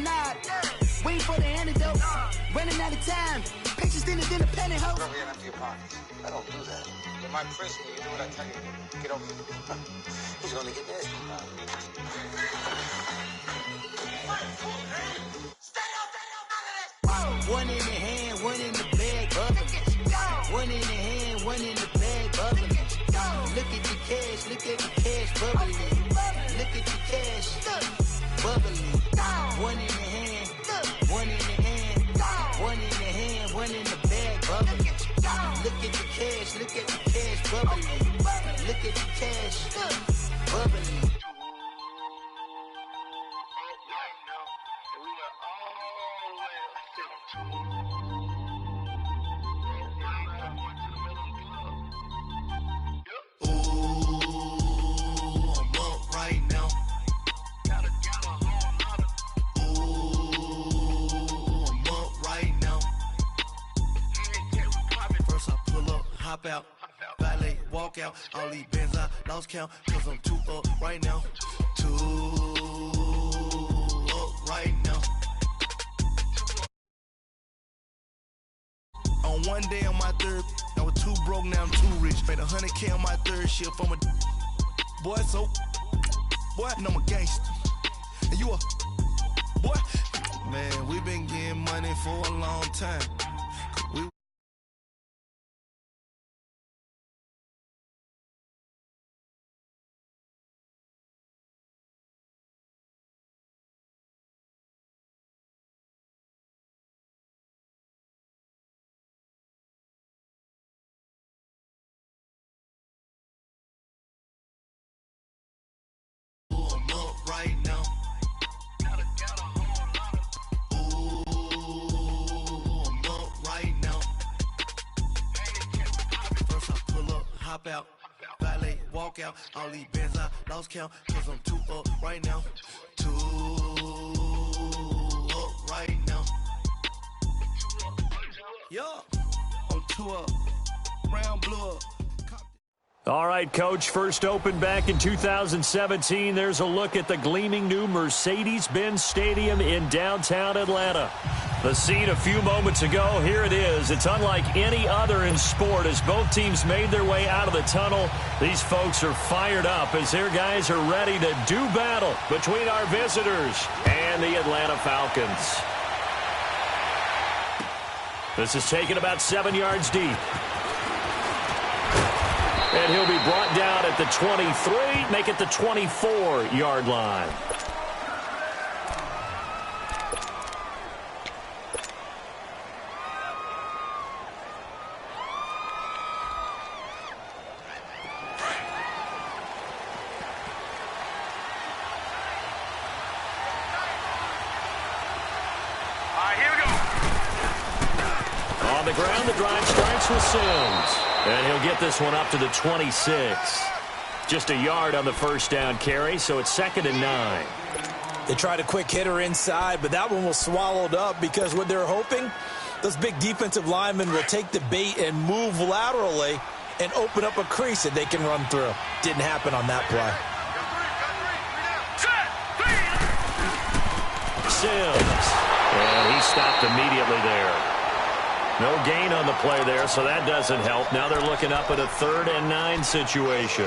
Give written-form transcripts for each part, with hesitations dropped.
nod. Waiting for the antidote. Running out of time. Pictures thinner than a penny hoe. Rub your empty your pockets. I don't do that. You might press me. You do what I tell you. Get over here. He's gonna get nasty. One in the hand, one in the bag, bubbling. One in the hand, one in the bag, bubbling. Look at the cash, look at the cash, bubbling. Look at the cash, bubbling. One in the hand, one in the hand, one in the hand, one in the bag, bubbling. Look at the cash, look at the cash, bubbling. Look at the cash, bubbling. Hop out, valet, walk out. All these bands I lost count, cause I'm too up right now. Too up right now. On one day on my third, I was too broke, now I'm too rich. Made 100K on my third shift. I'm a boy, so boy, and I'm a gangster. And you a boy, man, we been getting money for a long time. Right now. Ooh, I'm up right now. First I pull up, hop out, valet, walk out. All these bands I lost count, cause I'm too up right now. Too up right now. Yeah, I'm too up, round blew up. All right, Coach, first opened back in 2017. There's a look at the gleaming new Mercedes-Benz Stadium in downtown Atlanta. The scene a few moments ago, here it is. It's unlike any other in sport as both teams made their way out of the tunnel. These folks are fired up as their guys are ready to do battle between our visitors and the Atlanta Falcons. This is taken about 7 yards deep. And he'll be brought down at the 23, make it the 24-yard line. Here we go. On the ground, the drive starts with Sims. And he'll get this one up to the 26. Just a yard on the first down carry, so it's 2nd and 9. They tried a quick hitter inside, but that one was swallowed up because what they're hoping, those big defensive linemen will take the bait and move laterally and open up a crease that they can run through. Didn't happen on that play. Sims. And he stopped immediately there. No gain on the play there, so that doesn't help. Now they're looking up at a 3rd and 9 situation.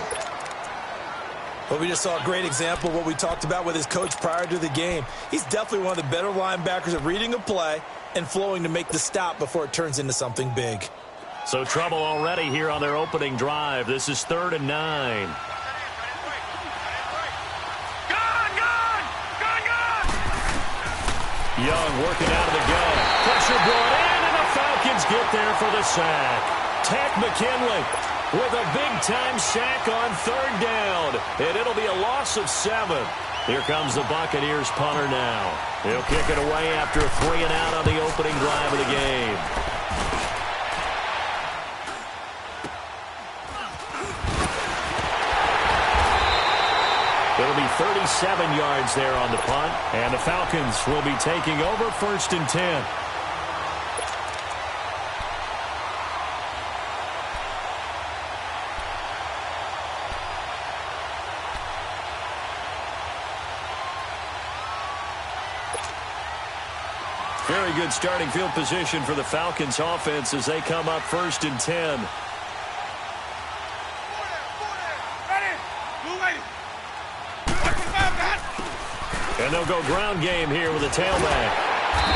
But we just saw a great example of what we talked about with his coach prior to the game. He's definitely one of the better linebackers at reading a play and flowing to make the stop before it turns into something big. So trouble already here on their opening drive. This is 3rd and 9. Young working out of the gun. Pressure brought in, and the Falcons get there for the sack. Ted McKinley with a big-time sack on 3rd down, and it'll be a loss of 7. Here comes the Buccaneers punter now. He'll kick it away after a 3 and out on the opening drive of the game. It'll be 37 yards there on the punt, and the Falcons will be taking over 1st and 10. Very good starting field position for the Falcons offense as they come up 1st and 10. And they'll go ground game here with a tailback.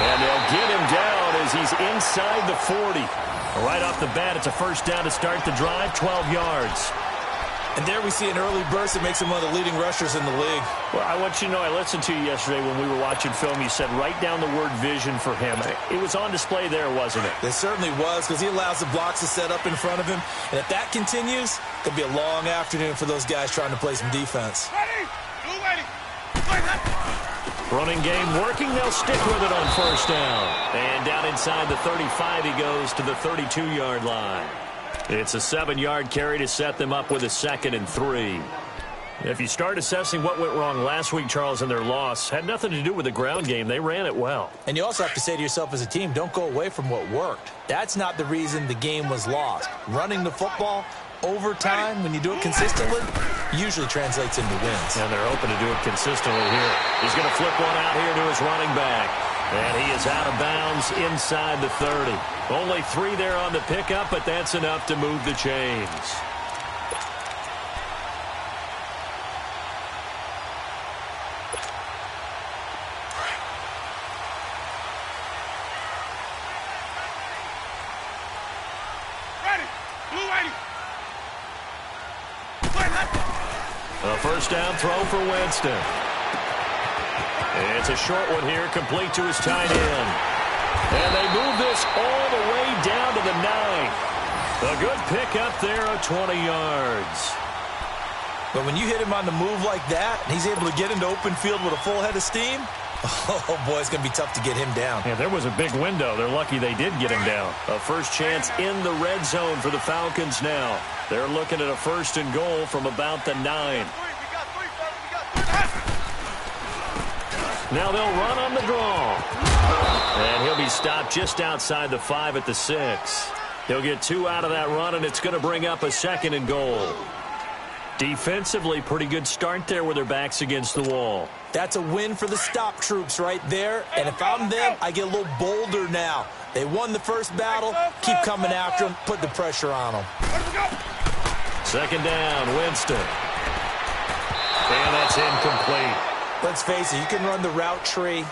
And they'll get him down as he's inside the 40. Right off the bat, it's a first down to start the drive, 12 yards. And there we see an early burst that makes him one of the leading rushers in the league. Well, I want you to know, I listened to you yesterday when we were watching film. You said write down the word vision for him. It was on display there, wasn't it? It certainly was, because he allows the blocks to set up in front of him. And if that continues, it could be a long afternoon for those guys trying to play some defense. Running game working. They'll stick with it on first down. And down inside the 35, he goes to the 32-yard line. It's a 7-yard carry to set them up with a 2nd and 3. If you start assessing what went wrong last week, Charles, in their loss, had nothing to do with the ground game. They ran it well. And you also have to say to yourself as a team, don't go away from what worked. That's not the reason the game was lost. Running the football over time, when you do it consistently, usually translates into wins. And they're hoping to do it consistently here. He's going to flip one out here to his running back. And he is out of bounds inside the 30. Only 3 there on the pickup, but that's enough to move the chains. A first down throw for Winston. It's a short one here, complete to his tight end. And they move this all the way down to the 9. A good pickup there of 20 yards. But when you hit him on the move like that, and he's able to get into open field with a full head of steam, oh, boy, it's going to be tough to get him down. Yeah, there was a big window. They're lucky they did get him down. A first chance in the red zone for the Falcons now. They're looking at a 1st and goal from about the 9. Now they'll run on the draw. And he'll be stopped just outside the 5 at the 6. He'll get 2 out of that run, and it's going to bring up a 2nd and goal. Defensively, pretty good start there with their backs against the wall. That's a win for the stop troops right there. And if I'm them, I get a little bolder now. They won the first battle. Keep coming after them. Put the pressure on them. 2nd down, Winston. And that's incomplete. Let's face it, you can run the route tree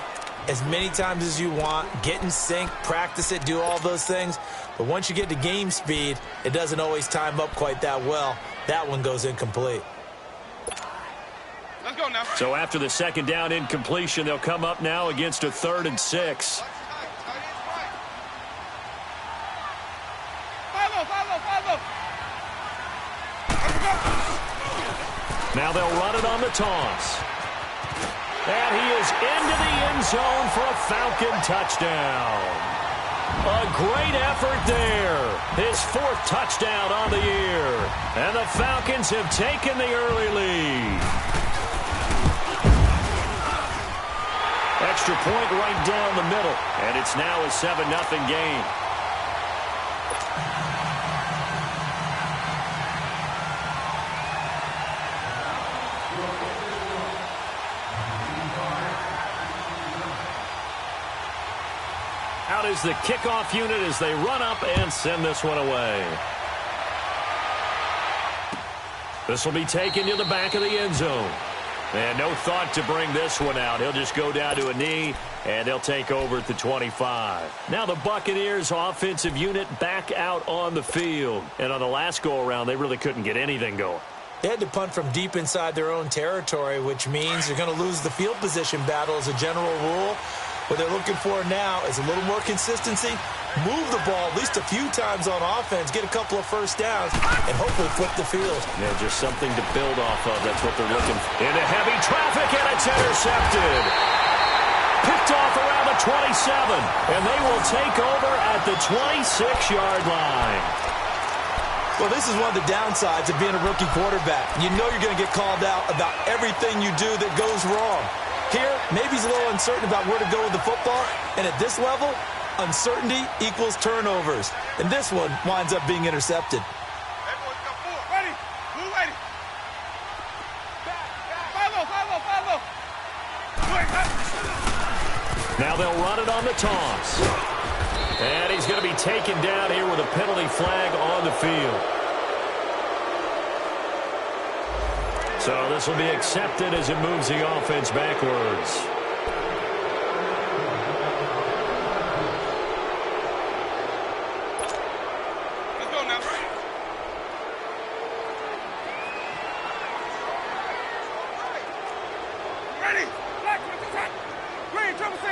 as many times as you want, get in sync, practice it, do all those things. But once you get to game speed, it doesn't always time up quite that well. That one goes incomplete. Let's go now. So after the 2nd down incompletion, they'll come up now against a 3rd and 6. Now they'll run it on the toss. And he is into the end zone for a Falcon touchdown. A great effort there. His 4th touchdown on the year. And the Falcons have taken the early lead. Extra point right down the middle. And it's now a 7-0 game. Out is the kickoff unit as they run up and send this one away. This will be taken to the back of the end zone. And no thought to bring this one out. He'll just go down to a knee, and they'll take over at the 25. Now the Buccaneers offensive unit back out on the field. And on the last go-around, they really couldn't get anything going. They had to punt from deep inside their own territory, which means they're going to lose the field position battle as a general rule. What they're looking for now is a little more consistency, move the ball at least a few times on offense, get a couple of first downs, and hopefully flip the field. Yeah, just something to build off of. That's what they're looking for. Into heavy traffic, and it's intercepted. Picked off around the 27, and they will take over at the 26-yard line. Well, this is one of the downsides of being a rookie quarterback. You know you're going to get called out about everything you do that goes wrong. Here, maybe he's a little uncertain about where to go with the football, and at this level, uncertainty equals turnovers. And this one winds up being intercepted. Ready? Move ready. Follow. Now they'll run it on the toss. And he's going to be taken down here with a penalty flag on the field. So this will be accepted as it moves the offense backwards. Let's go now. Ready? Black, green, triple C.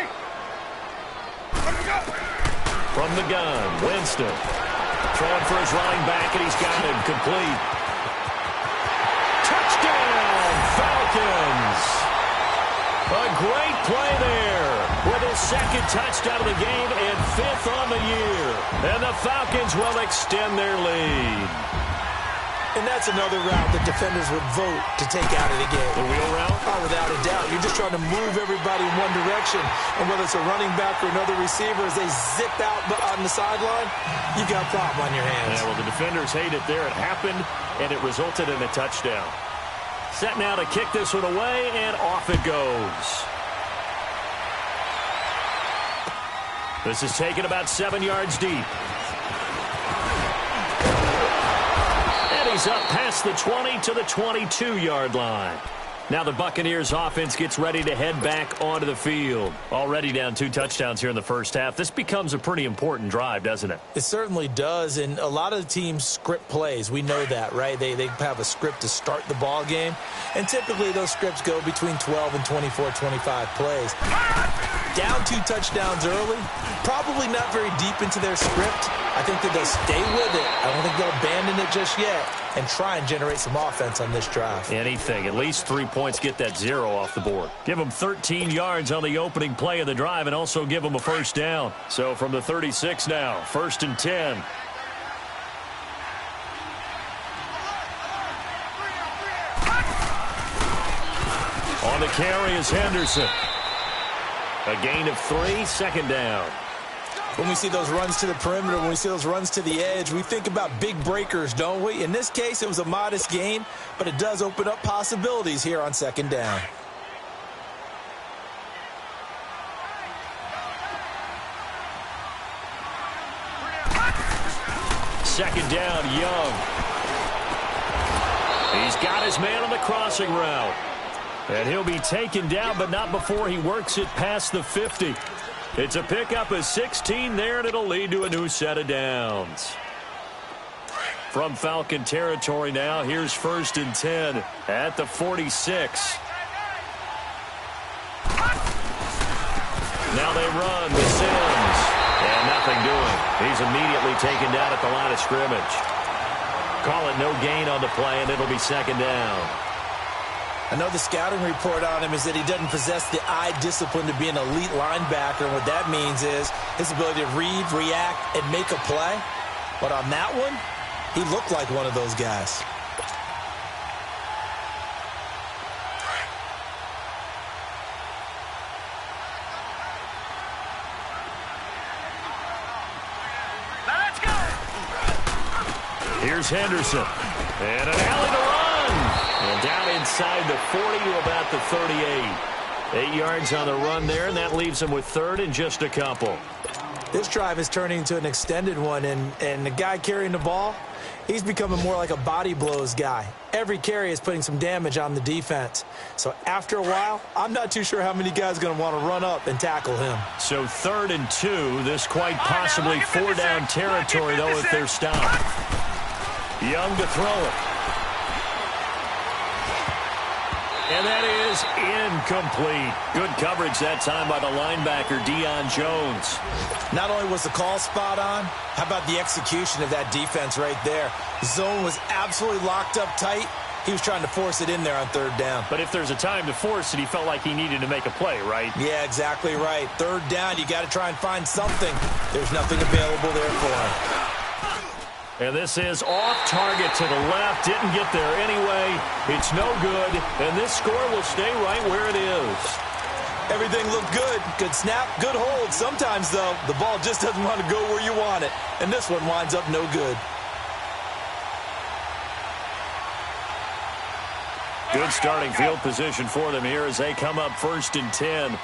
Let's go. From the gun, Winston. Throwing for his running back, and he's got him complete. Touchdown, Falcons. A great play there with his second touchdown of the game and 5th on the year. And the Falcons will extend their lead. And that's another route that defenders would vote to take out of the game. The wheel route? Oh, without a doubt. You're just trying to move everybody in one direction. And whether it's a running back or another receiver, as they zip out on the sideline, you got a problem on your hands. Yeah, well, the defenders hate it there. It happened, and it resulted in a touchdown. Set now to kick this one away, and off it goes. This is taken about 7 yards deep. He's up past the 20 to the 22-yard line. Now the Buccaneers offense gets ready to head back onto the field. Already down 2 touchdowns here in the first half. This becomes a pretty important drive, doesn't it? It certainly does, and a lot of the teams script plays. We know that, right? They have a script to start the ball game, and typically those scripts go between 12 and 24, 25 plays. Down 2 touchdowns early, probably not very deep into their script. I think that they'll stay with it. I don't think they'll abandon it just yet and try and generate some offense on this drive. Anything. At least 3 points, get that 0 off the board. Give them 13 yards on the opening play of the drive and also give them a first down. So from the 36 now, 1st and 10. On the carry is Henderson. A gain of 3, 2nd down. When we see those runs to the perimeter, when we see those runs to the edge, we think about big breakers, don't we? In this case, it was a modest gain, but it does open up possibilities here on 2nd down. Second down, Young. He's got his man on the crossing route. And he'll be taken down, but not before he works it past the 50. It's a pickup of 16 there, and it'll lead to a new set of downs. From Falcon territory now, here's 1st and 10 at the 46. Now they run with Sims. And nothing doing. He's immediately taken down at the line of scrimmage. Call it no gain on the play, and it'll be 2nd down. I know the scouting report on him is that he doesn't possess the eye discipline to be an elite linebacker. And what that means is his ability to read, react, and make a play. But on that one, he looked like one of those guys. Let's go. Here's Henderson. And an alley to run. And down inside the 40 to about the 38. 8 yards on the run there, and that leaves him with 3rd and just a couple. This drive is turning into an extended one, and the guy carrying the ball, he's becoming more like a body blows guy. Every carry is putting some damage on the defense. So after a while, I'm not too sure how many guys are going to want to run up and tackle him. So 3rd and 2, this quite possibly 4-down territory, though, if they're stopped. Young to throw it. And that is incomplete. Good coverage that time by the linebacker, Deion Jones. Not only was the call spot on, how about the execution of that defense right there? Zone was absolutely locked up tight. He was trying to force it in there on 3rd down. But if there's a time to force it, he felt like he needed to make a play, right? Yeah, exactly right. 3rd down, you got to try and find something. There's nothing available there for him. And this is off target to the left. Didn't get there anyway. It's no good. And this score will stay right where it is. Everything looked good. Good snap, good hold. Sometimes, though, the ball just doesn't want to go where you want it. And this one winds up no good. Good starting field position for them here as they come up 1st and 10.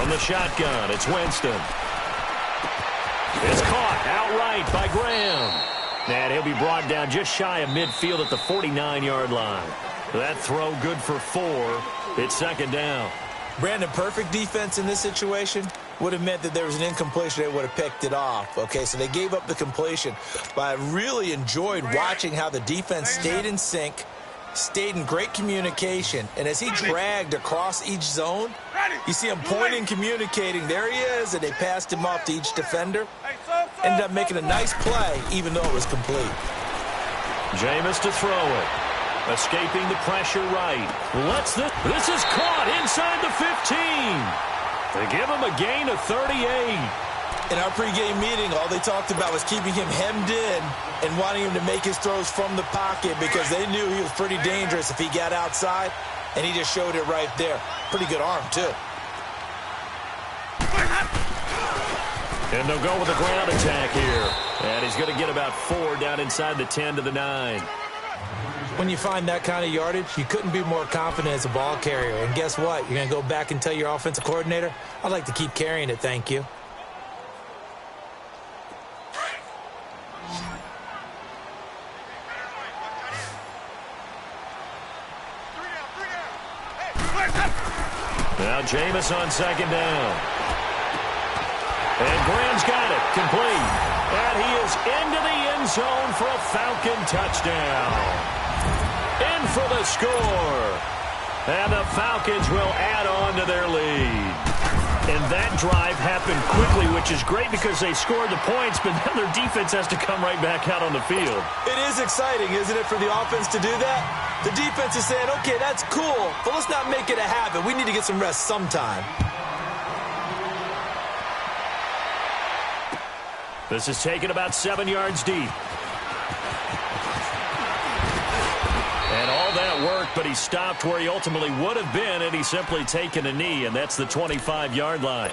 From the shotgun, it's Winston. It's caught outright by Graham. And he'll be brought down just shy of midfield at the 49-yard line. That throw good for 4. It's second down. Brandon, perfect defense in this situation would have meant that there was an incompletion. They would have picked it off. Okay, so they gave up the completion. But I really enjoyed watching how the defense stayed in sync, stayed in great communication. And as he dragged across each zone, you see him pointing, communicating. There he is, and they passed him off to each defender. Ended up making a nice play, even though it was complete. Jameis to throw it. Escaping the pressure right. This is caught inside the 15. They give him a gain of 38. In our pregame meeting, all they talked about was keeping him hemmed in and wanting him to make his throws from the pocket because they knew he was pretty dangerous if he got outside, and he just showed it right there. Pretty good arm, too. And they'll go with the ground attack here. And he's going to get about 4 down inside the 10 to the 9. When you find that kind of yardage, you couldn't be more confident as a ball carrier. And guess what? You're going to go back and tell your offensive coordinator, I'd like to keep carrying it, thank you. Now Jameis on second down. And Graham's got it. Complete. And he is into the end zone for a Falcon touchdown. In for the score. And the Falcons will add on to their lead. And that drive happened quickly, which is great because they scored the points, but then their defense has to come right back out on the field. It is exciting, isn't it, for the offense to do that? The defense is saying, okay, that's cool, but let's not make it a habit. We need to get some rest sometime. This is taken about 7 yards deep. And all that worked, but he stopped where he ultimately would have been, and he's simply taken a knee, and that's the 25-yard line.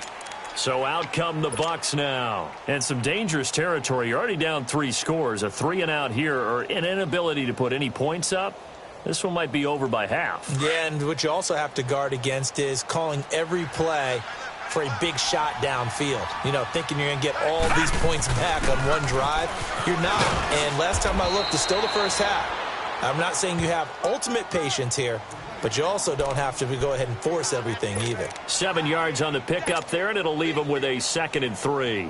So out come the Bucs now. And some dangerous territory. You're already down 3 scores. A 3-and-out here, or an inability to put any points up. This one might be over by half. Yeah, and what you also have to guard against is calling every play for a big shot downfield. You know, thinking you're going to get all these points back on one drive. You're not. And last time I looked, it's still the first half. I'm not saying you have ultimate patience here, but you also don't have to go ahead and force everything either. 7 yards on the pickup there, and it'll leave them with a 2nd and 3.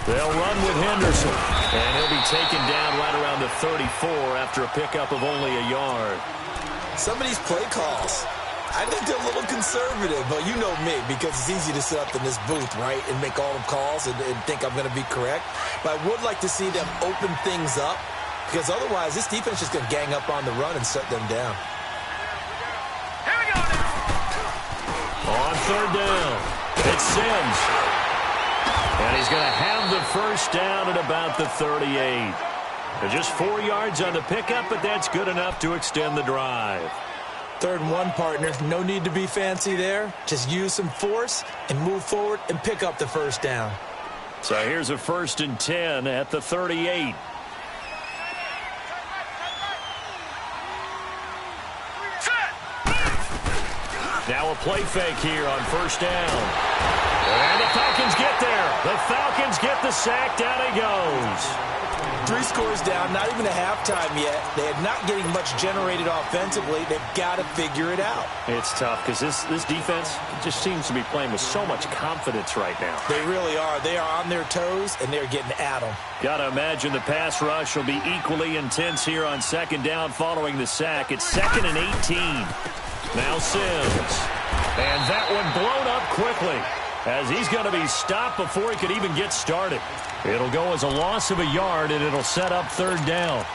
They'll run with Henderson, and he'll be taken down right around the 34 after a pickup of only a yard. Some of these play calls, I think they're a little conservative, but you know me, because it's easy to sit up in this booth, right, and make all the calls and think I'm going to be correct. But I would like to see them open things up, because otherwise this defense is going to gang up on the run and shut them down. Here we go now. On 3rd down, it's Sims. And he's going to have the first down at about the 38. Just 4 yards on the pickup, but that's good enough to extend the drive. 3rd and 1, partner. No need to be fancy there. Just use some force and move forward and pick up the first down. So here's a 1st and 10 at the 38. Now a play fake here on 1st down. And the Falcons get there. The Falcons get the sack. Down he goes. 3 scores down, not even a halftime yet. They are not getting much generated offensively. They've got to figure it out. It's tough because this defense just seems to be playing with so much confidence right now. They really are. They are on their toes, and they're getting at them. Got to imagine the pass rush will be equally intense here on 2nd down following the sack. It's 2nd and 18. Now Sims. And that one blown up quickly, as he's going to be stopped before he could even get started. It'll go as a loss of a yard, and it'll set up 3rd down.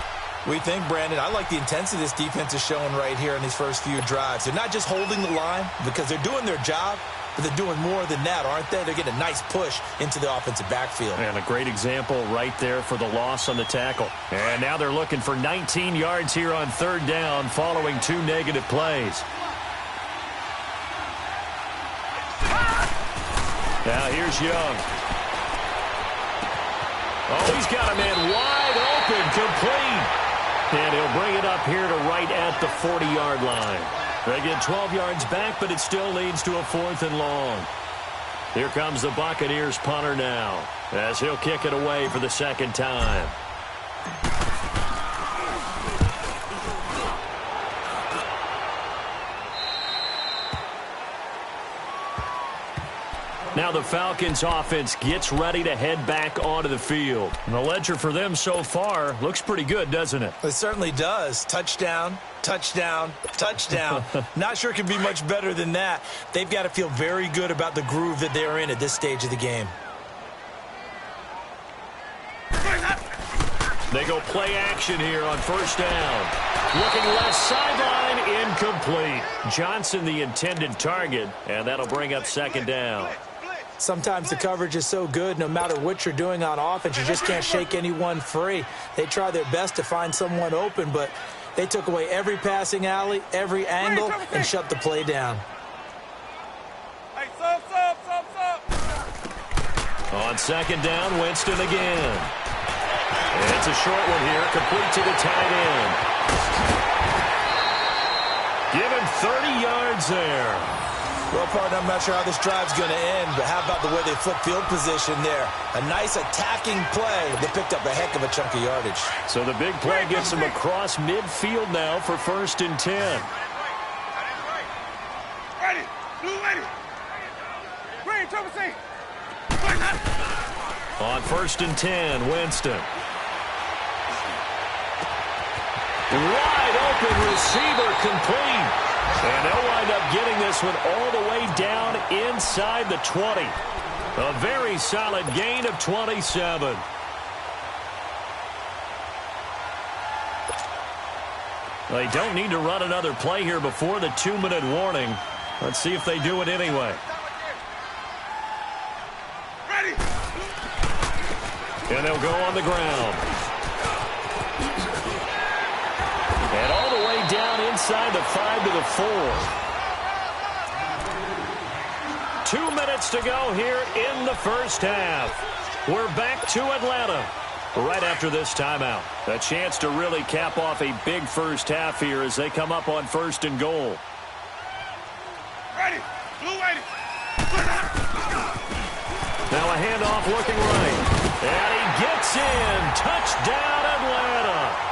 We think, Brandon, I like the intensity this defense is showing right here in these first few drives. They're not just holding the line because they're doing their job, but they're doing more than that, aren't they? They're getting a nice push into the offensive backfield. And a great example right there for the loss on the tackle. And now they're looking for 19 yards here on 3rd down following 2 negative plays. Now here's Young. Oh, he's got a man wide open, complete. And he'll bring it up here to right at the 40-yard line. They get 12 yards back, but it still leads to a 4th and long. Here comes the Buccaneers punter now, as he'll kick it away for the second time. Now the Falcons offense gets ready to head back onto the field. And the ledger for them so far looks pretty good, doesn't it? It certainly does. Touchdown, touchdown, touchdown. Not sure it can be much better than that. They've got to feel very good about the groove that they're in at this stage of the game. They go play action here on first down. Looking left sideline, incomplete. Johnson the intended target, and that'll bring up second down. Sometimes the coverage is so good, no matter what you're doing on offense, you just can't shake anyone free. They try their best to find someone open, but they took away every passing alley, every angle, and shut the play down. On second down, Winston again. And it's a short one here, complete to the tight end. Give him 30 yards there. Well, partner, I'm not sure how this drive's going to end, but how about the way they flip field position there? A nice attacking play. They picked up a heck of a chunk of yardage. So the big play gets them across midfield now for 1st and 10. Ready. Blue ready. Green, trouble C. On 1st and 10, Winston. Wide open receiver, complete. And they'll wind up getting this one all the way down inside the 20. A very solid gain of 27. They don't need to run another play here before the 2-minute warning. Let's see if they do it anyway. Ready. And they'll go on the ground. And all the way down inside the 5 to the 4. 2 minutes to go here in the first half. We're back to Atlanta right after this timeout. A chance to really cap off a big first half here as they come up on 1st and goal. Ready. Blue ready. Now a handoff looking right. And he gets in. Touchdown, Atlanta.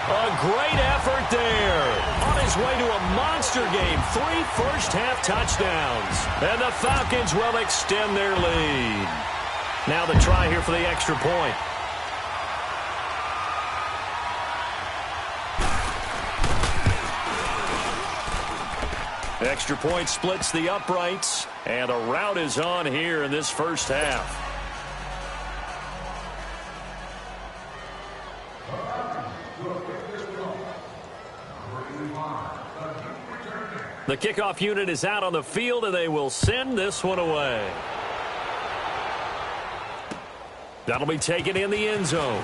A great effort there. On his way to a monster game. 3 first-half touchdowns. And the Falcons will extend their lead. Now the try here for the extra point. Extra point splits the uprights. And a rout is on here in this first half. The kickoff unit is out on the field, and they will send this one away. That'll be taken in the end zone.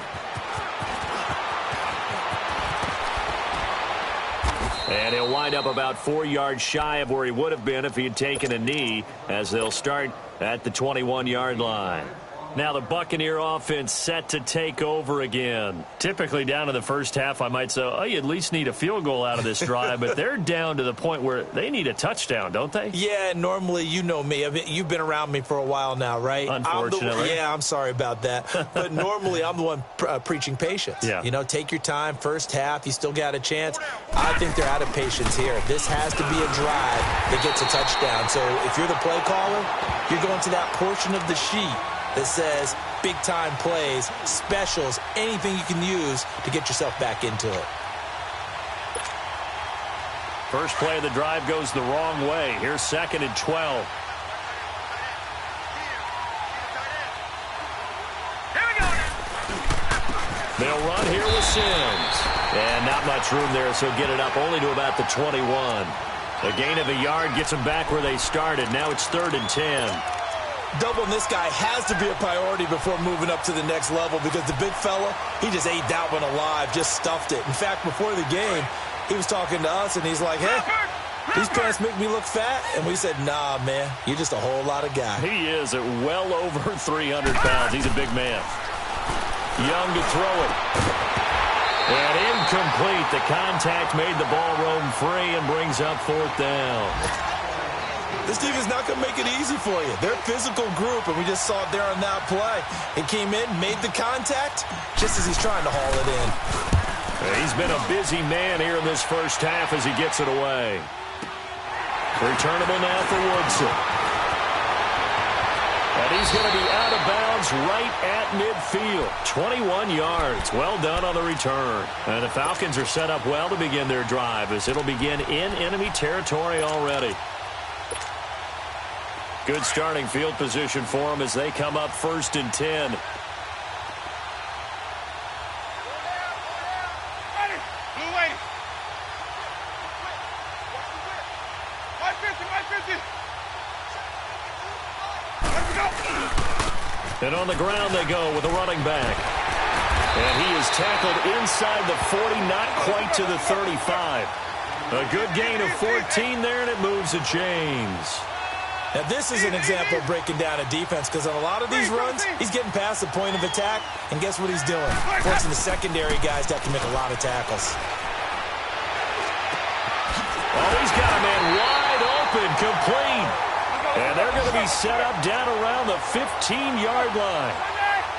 And he'll wind up about 4 yards shy of where he would have been if he had taken a knee, as they'll start at the 21-yard line. Now the Buccaneer offense set to take over again. Typically down in the first half, I might say, oh, you at least need a field goal out of this drive, but they're down to the point where they need a touchdown, don't they? Yeah, normally, you know me. I mean, you've been around me for a while now, right? Unfortunately. I'm sorry about that. But normally, I'm the one preaching patience. Yeah. You know, take your time. First half, you still got a chance. I think they're out of patience here. This has to be a drive that gets a touchdown. So if you're the play caller, you're going to that portion of the sheet that says big-time plays, specials, anything you can use to get yourself back into it. First play of the drive goes the wrong way. Here's 2nd and 12. Here we go. They'll run here with Sims. And not much room there, so get it up only to about the 21. A gain of a yard gets them back where they started. Now it's 3rd and 10. Doubling this guy has to be a priority before moving up to the next level, because the big fella, he just ate that one alive, just stuffed it. In fact, before the game, he was talking to us, and he's like, hey, these pants make me look fat. And we said, nah, man, you're just a whole lot of guy. He is at well over 300 pounds. He's a big man. Young to throw it. And incomplete. The contact made the ball roam free and brings up 4th down. This team is not going to make it easy for you. They're a physical group, and we just saw it there on that play. It came in, made the contact, just as he's trying to haul it in. He's been a busy man here in this first half as he gets it away. Returnable now for Woodson. And he's going to be out of bounds right at midfield. 21 yards. Well done on the return. And the Falcons are set up well to begin their drive as it'll begin in enemy territory already. Good starting field position for them as they come up 1st and 10. And on the ground they go with a running back. And he is tackled inside the 40, not quite to the 35. A good gain of 14 there, and it moves to James. Now, this is an example of breaking down a defense because on a lot of these runs, he's getting past the point of attack, and guess what he's doing? Forcing the secondary guys to have to make a lot of tackles. Oh, he's got a man wide open, complete. And they're going to be set up down around the 15-yard line.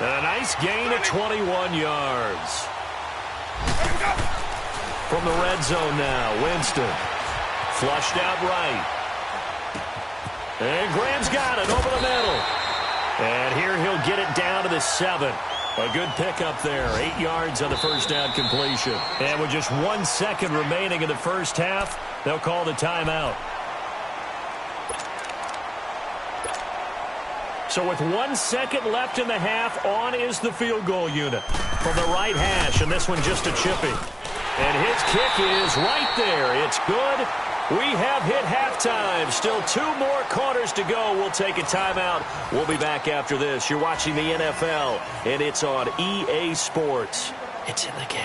And a nice gain of 21 yards. From the red zone now, Winston. Flushed out right. And Graham's got it over the middle. And here he'll get it down to the 7. A good pickup there. 8 yards on the first down completion. And with just 1 second remaining in the first half, they'll call the timeout. So with 1 second left in the half, on is the field goal unit from the right hash, and this one just a chipping. And his kick is right there. It's good. We have hit halftime. Still 2 more quarters to go. We'll take a timeout. We'll be back after this. You're watching the NFL, and it's on EA Sports. It's in the game.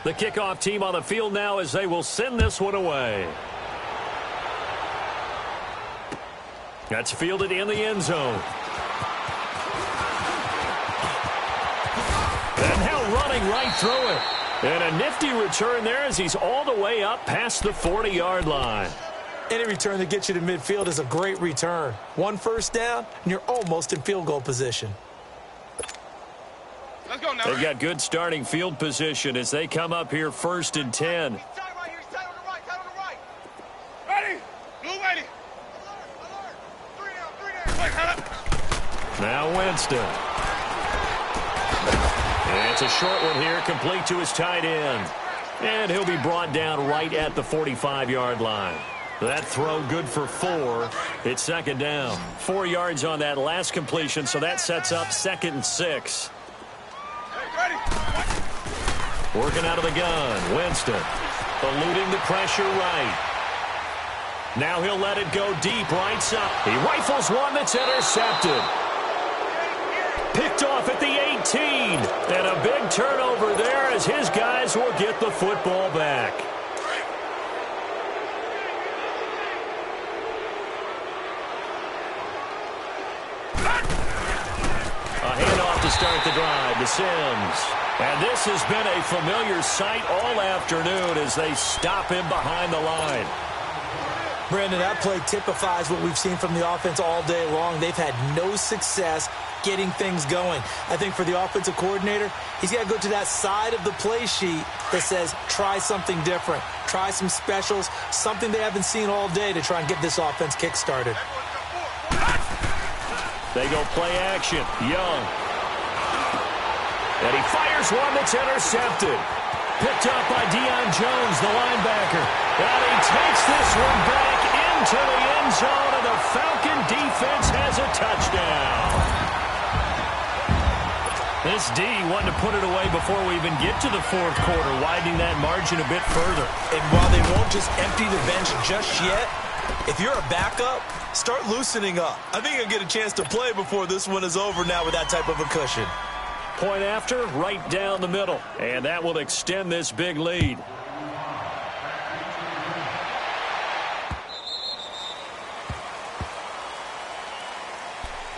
The kickoff team on the field now as they will send this one away. That's fielded in the end zone. And now running right through it. And a nifty return there as he's all the way up past the 40-yard line. Any return that gets you to midfield is a great return. 1 first down, and you're almost in field goal position. Let's go now. They've got good starting field position as they come up here 1st and 10. He's tight right here. He's tight on the right. Tight on the right. Ready? Blue ready. Alert. 3 down. 3 down. Wait, hold up. Now Winston. And it's a short one here, complete to his tight end. And he'll be brought down right at the 45-yard line. That throw good for 4. It's 2nd down. 4 yards on that last completion, so that sets up 2nd and 6. Working out of the gun, Winston. Eluding the pressure right. Now he'll let it go deep right side. He rifles one that's intercepted. Picked off at the 18. And a big turnover there as his guys will get the football back. A handoff to start the drive to Sims. And this has been a familiar sight all afternoon as they stop him behind the line. Brandon, that play typifies what we've seen from the offense all day long. They've had no success getting things going. I think for the offensive coordinator, he's got to go to that side of the play sheet that says try something different. Try some specials, something they haven't seen all day to try and get this offense kick-started. They go play action. Young. And he fires one that's intercepted. Picked up by Deion Jones, the linebacker. And he takes this one back into the end zone, and the Falcon defense has a touchdown. This D wanted to put it away before we even get to the 4th quarter, widening that margin a bit further. And while they won't just empty the bench just yet, If you're a backup, start loosening up. I think you'll get a chance to play before this one is over now with that type of a cushion. Point after, right down the middle. And that will extend this big lead.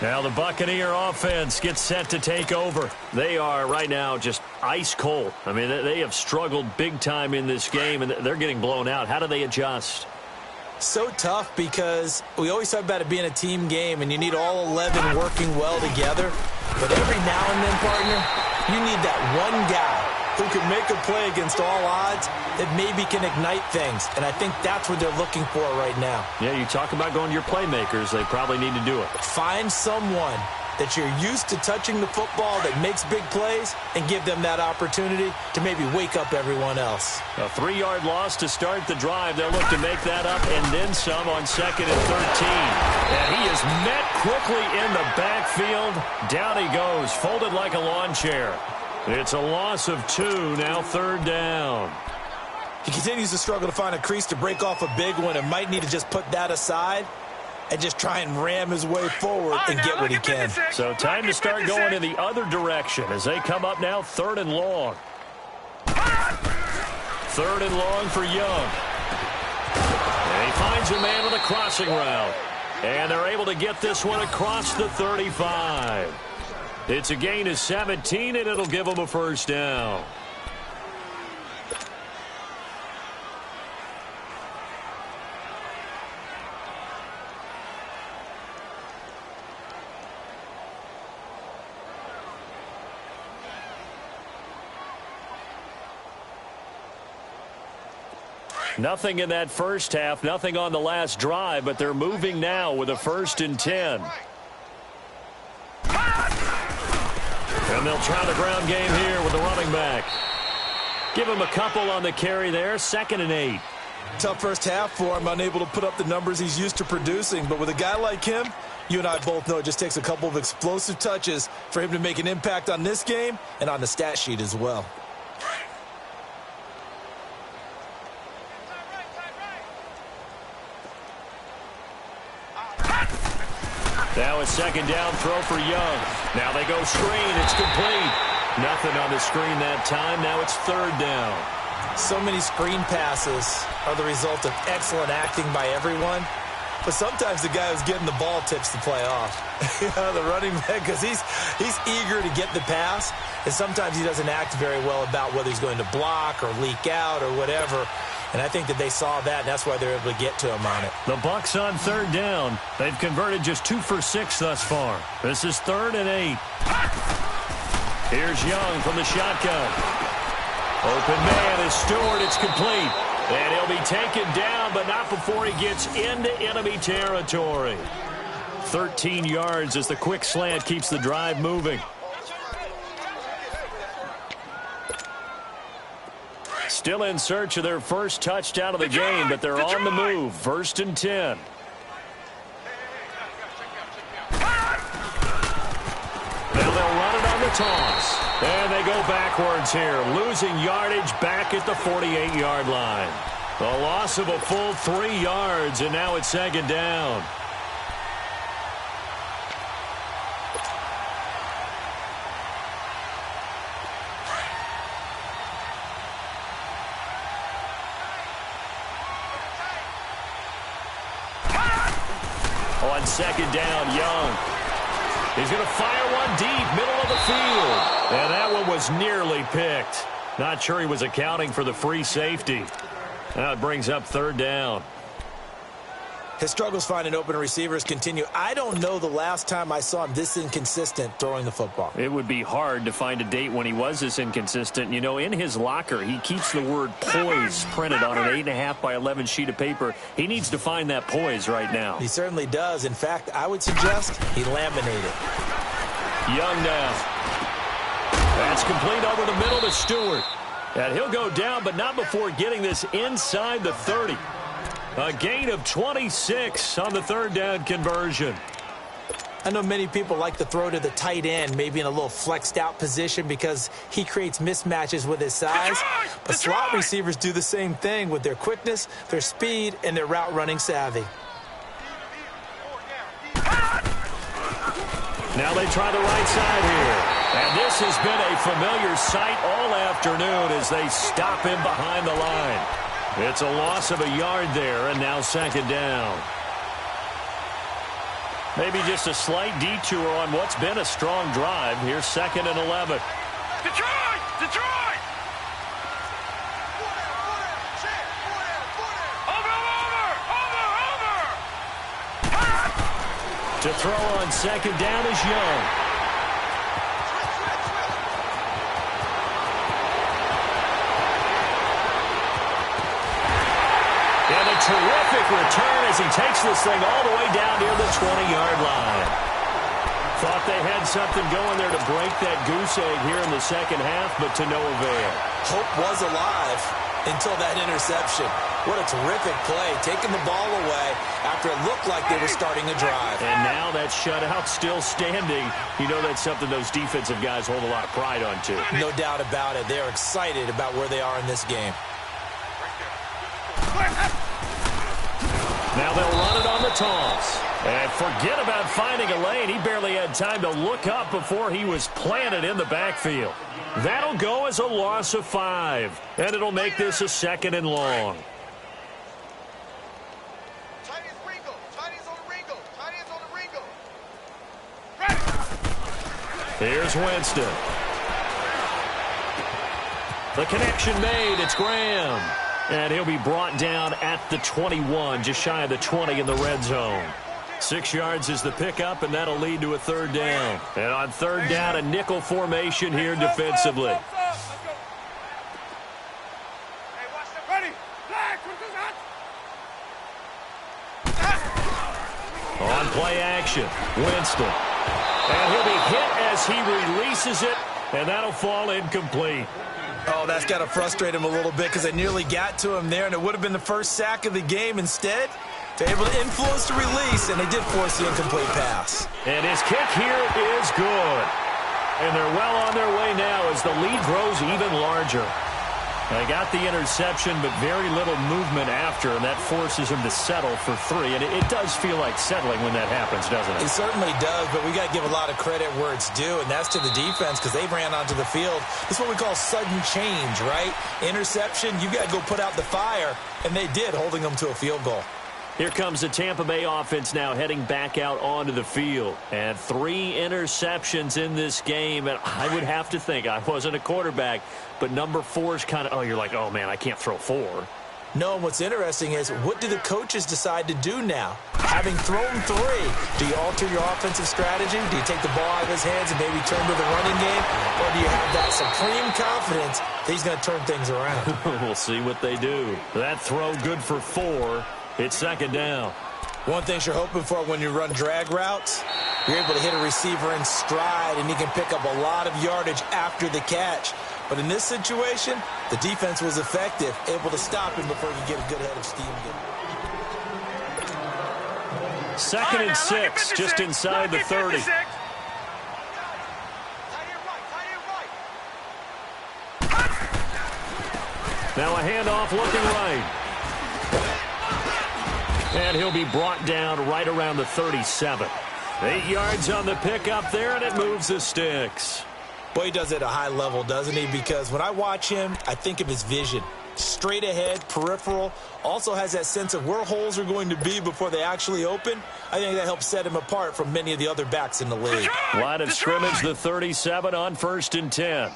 Now the Buccaneer offense gets set to take over. They are right now just ice cold. I mean, they have struggled big time in this game, and they're getting blown out. How do they adjust? So tough because we always talk about it being a team game, and you need all 11 working well together. But every now and then, partner, you need that one guy who can make a play against all odds that maybe can ignite things. And I think that's what they're looking for right now. Yeah, you talk about going to your playmakers. They probably need to do it. Find someone that you're used to touching the football that makes big plays and give them that opportunity to maybe wake up everyone else. A 3-yard loss to start the drive. They'll look to make that up and then some on 2nd and 13. And he is met quickly in the backfield. Down he goes, folded like a lawn chair. It's a loss of 2, now 3rd down. He continues to struggle to find a crease to break off a big one and might need to just put that aside and just try and ram his way forward and get what he can. So time to start going in the other direction as they come up now 3rd and long. 3rd and long for Young. And he finds a man with a crossing route. And they're able to get this one across the 35. It's a gain of 17, and it'll give them a 1st down. Nothing in that first half, nothing on the last drive, but they're moving now with a 1st and 10. And they'll try the ground game here with the running back. Give him a couple on the carry there, 2nd and 8. Tough first half for him, unable to put up the numbers he's used to producing. But with a guy like him, you and I both know it just takes a couple of explosive touches for him to make an impact on this game and on the stat sheet as well. Now a 2nd down throw for Young. Now they go screen. It's complete. Nothing on the screen that time. Now it's 3rd down. So many screen passes are the result of excellent acting by everyone. But sometimes the guy who's getting the ball tips the play off. The running back, because he's eager to get the pass. And sometimes he doesn't act very well about whether he's going to block or leak out or whatever. And I think that they saw that, and that's why they're able to get to him on it. The Bucs on 3rd down. They've converted just 2 for 6 thus far. This is 3rd and 8. Here's Young from the shotgun. Open man is Stewart. It's complete. And he'll be taken down, but not before he gets into enemy territory. 13 yards as the quick slant keeps the drive moving. Still in search of their first touchdown of the game, but they're on the move. 1st and 10. Now they'll run it on the toss. And they go backwards here, losing yardage back at the 48-yard line. A loss of a full 3 yards, and now it's 2nd down. On 2nd down, Young. He's going to fire one deep, middle of the field. And that one was nearly picked. Not sure he was accounting for the free safety. Now it brings up 3rd down. His struggles finding open receivers continue. I don't know the last time I saw him this inconsistent throwing the football. It would be hard to find a date when he was this inconsistent. You know, in his locker, he keeps the word poise printed on an 8.5 by 11 sheet of paper. He needs to find that poise right now. He certainly does. In fact, I would suggest he laminated. Young now. That's complete over the middle to Stewart. And he'll go down, but not before getting this inside the 30. A gain of 26 on the 3rd down conversion. I know many people like to throw to the tight end, maybe in a little flexed out position because he creates mismatches with his size. But slot receivers do the same thing with their quickness, their speed, and their route running savvy. Now they try the right side here. And this has been a familiar sight all afternoon as they stop him behind the line. It's a loss of a yard there, and now second down. Maybe just a slight detour on what's been a strong drive. Here's 2nd and 11. Detroit! Detroit! To throw on second down is Young. And a terrific return as he takes this thing all the way down near the 20-yard line. Thought they had something going there to break that goose egg here in the second half, but to no avail. Hope was alive until that interception. What a terrific play, taking the ball away after it looked like they were starting a drive. And now that shutout still standing. You know that's something those defensive guys hold a lot of pride on, too. No doubt about it. They're excited about where they are in this game. Now they'll run it on the toss. And forget about finding a lane. He barely had time to look up before he was planted in the backfield. That'll go as a loss of 5. And it'll make this a 2nd and long. Here's Winston. The connection made. It's Graham. And he'll be brought down at the 21, just shy of the 20 in the red zone. 6 yards is the pickup, and that'll lead to a 3rd down. And on 3rd down, a nickel formation here defensively. On play action, Winston. And he'll be hit as he releases it, and that'll fall incomplete. Oh, that's got to frustrate him a little bit because they nearly got to him there, and it would have been the first sack of the game. Instead, they're able to influence the release, and they did force the incomplete pass. And his kick here is good. And they're well on their way now as the lead grows even larger. They got the interception, but very little movement after, and that forces him to settle for 3. And it does feel like settling when that happens, doesn't it? It certainly does, but we got to give a lot of credit where it's due, and that's to the defense because they ran onto the field. This is what we call sudden change, right? Interception, you got to go put out the fire, and they did, holding them to a field goal. Here comes the Tampa Bay offense now heading back out onto the field. And 3 interceptions in this game. And I would have to think, I wasn't a quarterback, but number 4 is kind of, you're like, oh, man, I can't throw 4. No, and what's interesting is what do the coaches decide to do now? Having thrown 3, do you alter your offensive strategy? Do you take the ball out of his hands and maybe turn to the running game? Or do you have that supreme confidence that he's going to turn things around? We'll see what they do. That throw good for 4. It's 2nd down. One thing you're hoping for when you run drag routes, you're able to hit a receiver in stride, and he can pick up a lot of yardage after the catch. But in this situation, the defense was effective, able to stop him before he could get a good head of steam. 2nd and 6, just inside the 30. Now a handoff looking right. And he'll be brought down right around the 37. 8 yards on the pickup there, and it moves the sticks. Boy, he does it at a high level, doesn't he? Because when I watch him, I think of his vision. Straight ahead, peripheral, also has that sense of where holes are going to be before they actually open. I think that helps set him apart from many of the other backs in the league. Line of scrimmage, the 37 on 1st and 10.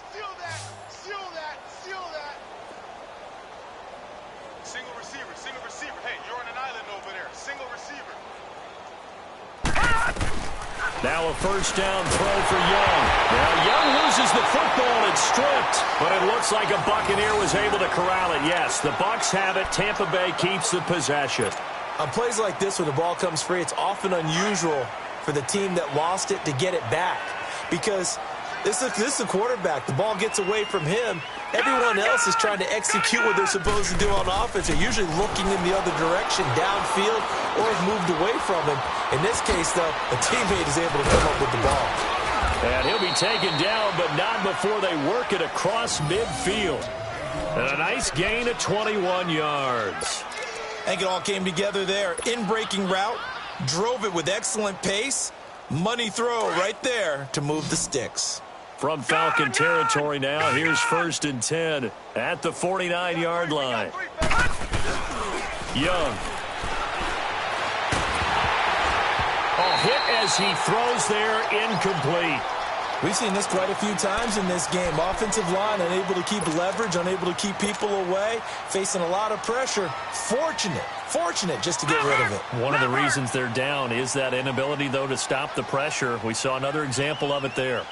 Now a 1st down throw for Young. Now Young loses the football and it's stripped. But it looks like a Buccaneer was able to corral it. Yes, the Bucs have it. Tampa Bay keeps the possession. On plays like this where the ball comes free, it's often unusual for the team that lost it to get it back. Because this is the quarterback. The ball gets away from him. Everyone else is trying to execute what they're supposed to do on offense. They're usually looking in the other direction, downfield, or have moved away from him. In this case, though, a teammate is able to come up with the ball. And he'll be taken down, but not before they work it across midfield. And a nice gain of 21 yards. I think it all came together there. In-breaking route, drove it with excellent pace, Money throw right there to move the sticks. From Falcon territory now, here's 1st and 10 at the 49-yard line. Young. A hit as he throws there, incomplete. We've seen this quite a few times in this game. Offensive line unable to keep leverage, unable to keep people away, facing a lot of pressure. Fortunate just to get rid of it. One of the reasons they're down is that inability, though, to stop the pressure. We saw another example of it there.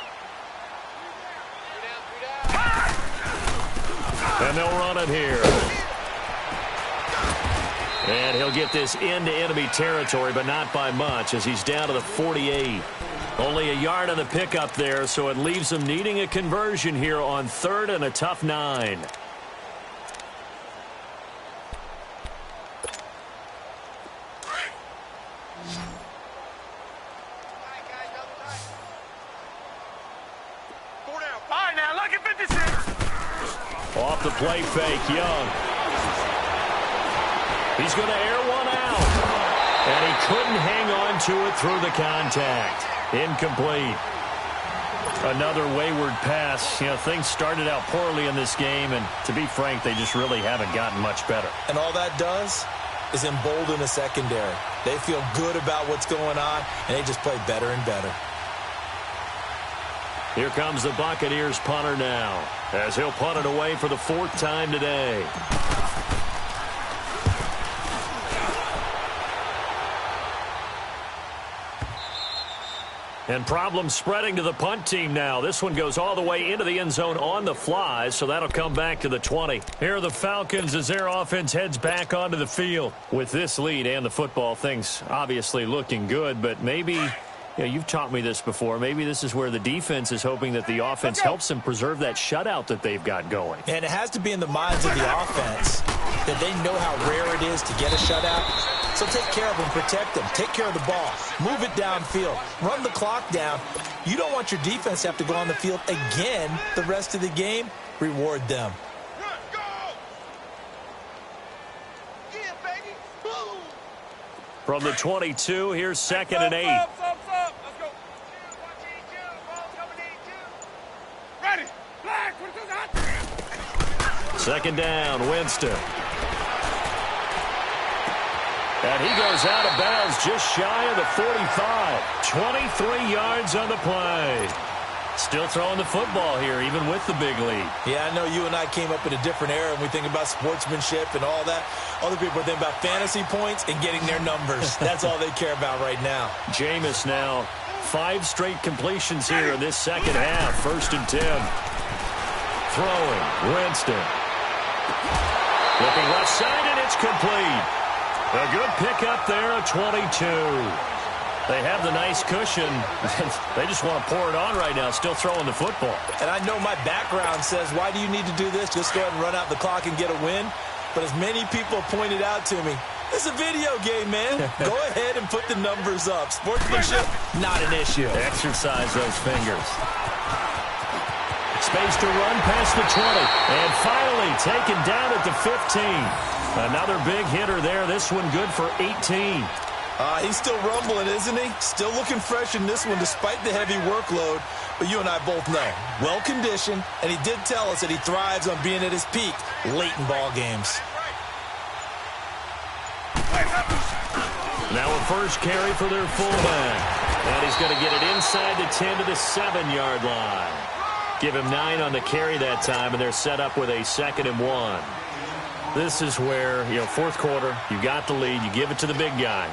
And they'll run it here. And he'll get this into enemy territory, but not by much, as he's down to the 48. Only a yard on the pickup there, so it leaves them needing a conversion here on 3rd and a tough 9. Off the play fake, Young. He's going to air one out. And he couldn't hang on to it through the contact. Incomplete. Another wayward pass. You know, things started out poorly in this game, and to be frank, they just really haven't gotten much better. And all that does is embolden the secondary. They feel good about what's going on, and they just play better and better. Here comes the Buccaneers punter now, as he'll punt it away for the 4th time today. And problems spreading to the punt team now. This one goes all the way into the end zone on the fly, so that'll come back to the 20. Here are the Falcons as their offense heads back onto the field. With this lead and the football, things obviously looking good, but maybe... You know, you've taught me this before. Maybe this is where the defense is hoping that the offense helps them preserve that shutout that they've got going. And it has to be in the minds of the offense that they know how rare it is to get a shutout. So take care of them, protect them, take care of the ball, move it downfield, run the clock down. You don't want your defense to have to go on the field again the rest of the game. Reward them. From the 22, here's 2nd and 8. Second down, Winston. And he goes out of bounds just shy of the 45. 23 yards on the play. Still throwing the football here, even with the big lead. Yeah, I know you and I came up in a different era, and we think about sportsmanship and all that. Other people think about fantasy points and getting their numbers. That's all they care about right now. Jameis now, 5 straight completions here in this second half. 1st and 10. Throwing, Winston. Looking left side, and it's complete. A good pickup there, a 22. They have the nice cushion. They just want to pour it on right now, still throwing the football. And I know my background says, why do you need to do this? Just go ahead and run out the clock and get a win. But as many people pointed out to me, it's a video game, man. Go ahead and put the numbers up. Sportsmanship, not an issue. Exercise those fingers. Space to run past the 20. And finally taken down at the 15. Another big hitter there. This one good for 18. He's still rumbling, isn't he? Still looking fresh in this one despite the heavy workload. But you and I both know, well-conditioned, and he did tell us that he thrives on being at his peak late in ball games. Now a first carry for their fullback. And he's going to get it inside the 10 to the 7-yard line. Give him 9 on the carry that time, and they're set up with a 2nd and 1. This is where, you know, 4th quarter, you got the lead, you give it to the big guy.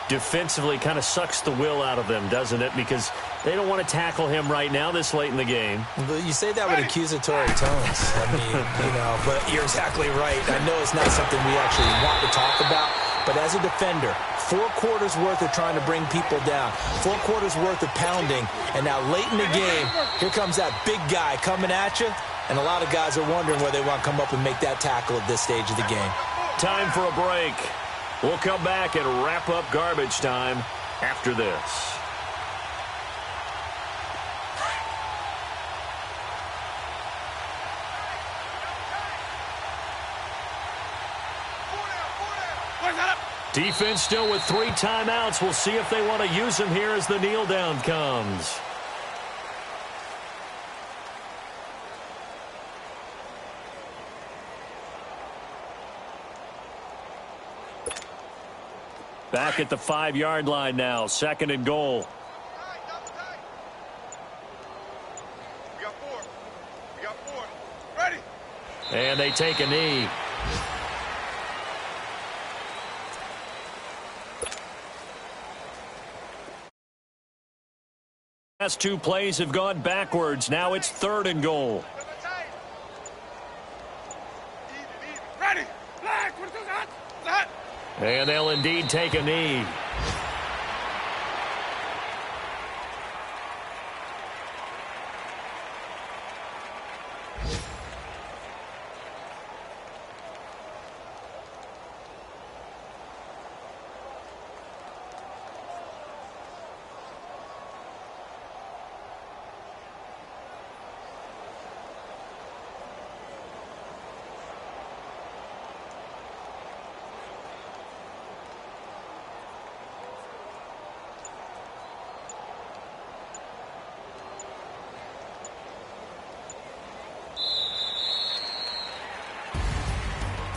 Defensively kind of sucks the will out of them, doesn't it? Because they don't want to tackle him right now this late in the game. But you say that with accusatory tones. I mean, you know, but you're exactly right. I know it's not something we actually want to talk about, but as a defender, 4 quarters worth of trying to bring people down, 4 quarters worth of pounding, and now late in the game, here comes that big guy coming at you, and a lot of guys are wondering where they want to come up and make that tackle at this stage of the game. Time for a break. We'll come back and wrap up garbage time after this. Defense still with 3 timeouts. We'll see if they want to use them here as the kneel down comes. Back at the 5-yard line now. 2nd and goal. We got 4. We got 4. Ready? And they take a knee. Last 2 plays have gone backwards. Now it's 3rd and goal. Ready? Black. What is that? That. And they'll indeed take a knee.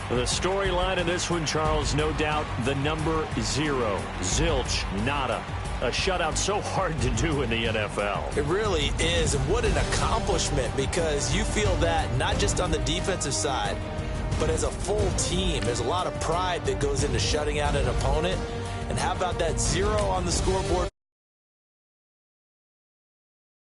The storyline in this one, Charles, no doubt the number 0. Zilch, nada. A shutout so hard to do in the NFL. It really is, and what an accomplishment, because you feel that not just on the defensive side, but as a full team. There's a lot of pride that goes into shutting out an opponent. And how about that 0 on the scoreboard